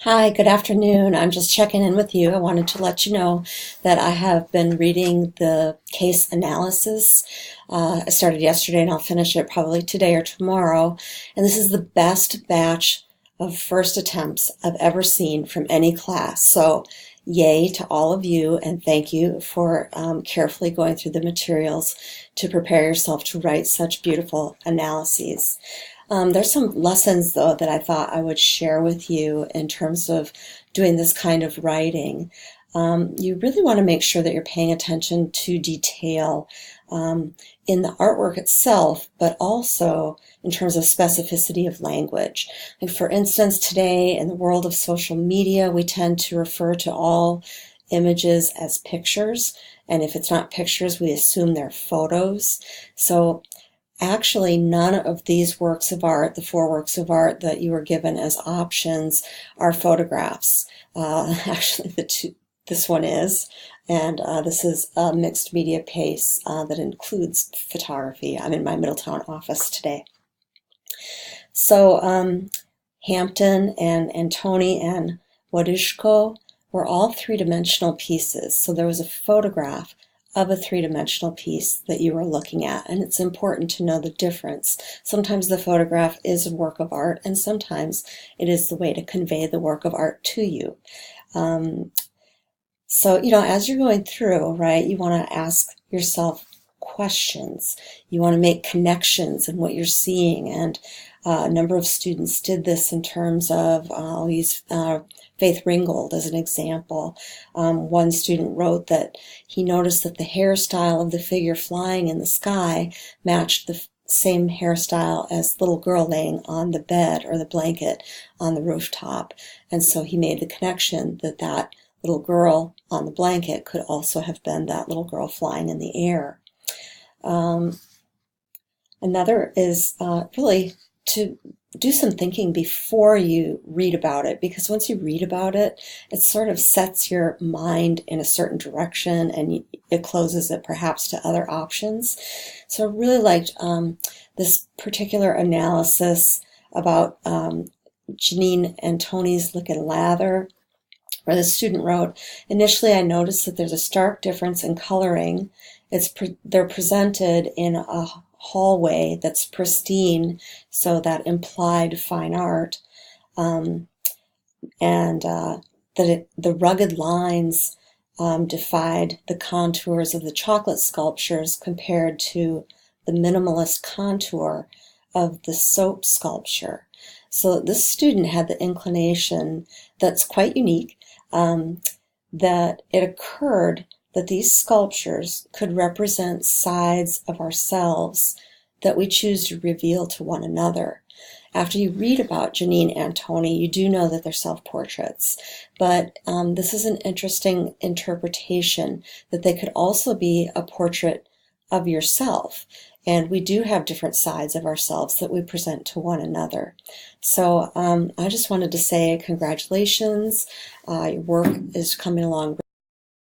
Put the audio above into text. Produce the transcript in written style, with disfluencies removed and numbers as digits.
Hi, good afternoon. I'm just checking in with you. I wanted to let you know that I have been reading the case analysis. I started yesterday and I'll finish it probably today or tomorrow. And this is the best batch of first attempts I've ever seen from any class. So yay to all of you, and thank you for carefully going through the materials to prepare yourself to write such beautiful analyses. There's some lessons, though, that I thought I would share with you in terms of doing this kind of writing. You really want to make sure that you're paying attention to detail in the artwork itself, but also in terms of specificity of language. Like for instance, today in the world of social media, we tend to refer to all images as pictures, and if it's not pictures, we assume they're photos. So actually, none of these works of art, the four works of art that you were given as options, are photographs. Actually, this one is, and this is a mixed media piece that includes photography. I'm in my Middletown office today. So Hampton and Tony and Wadushko were all three-dimensional pieces. So there was a photograph of a three-dimensional piece that you were looking at, and it's important to know the difference. Sometimes the photograph is a work of art, and sometimes it is the way to convey the work of art to you. So, as you're going through, right, you want to ask yourself questions. You want to make connections in what you're seeing, and a number of students did this in terms of, I'll use Faith Ringgold as an example. One student wrote that he noticed that the hairstyle of the figure flying in the sky matched the same hairstyle as the little girl laying on the bed or the blanket on the rooftop. And so he made the connection that that little girl on the blanket could also have been that little girl flying in the air. Another is really to do some thinking before you read about it, because once you read about it, it sort of sets your mind in a certain direction and it closes it perhaps to other options. So I really liked this particular analysis about Janine and Tony's Lick and Lather, where the student wrote, initially I noticed that there's a stark difference in coloring. They're presented in a hallway that's pristine, so that implied fine art, and that the rugged lines defied the contours of the chocolate sculptures compared to the minimalist contour of the soap sculpture. So this student had the inclination that's quite unique, that it occurred that these sculptures could represent sides of ourselves that we choose to reveal to one another. After you read about Janine and Tony, you do know that they're self-portraits, but this is an interesting interpretation that they could also be a portrait of yourself. And we do have different sides of ourselves that we present to one another. So I just wanted to say congratulations. Your work is coming along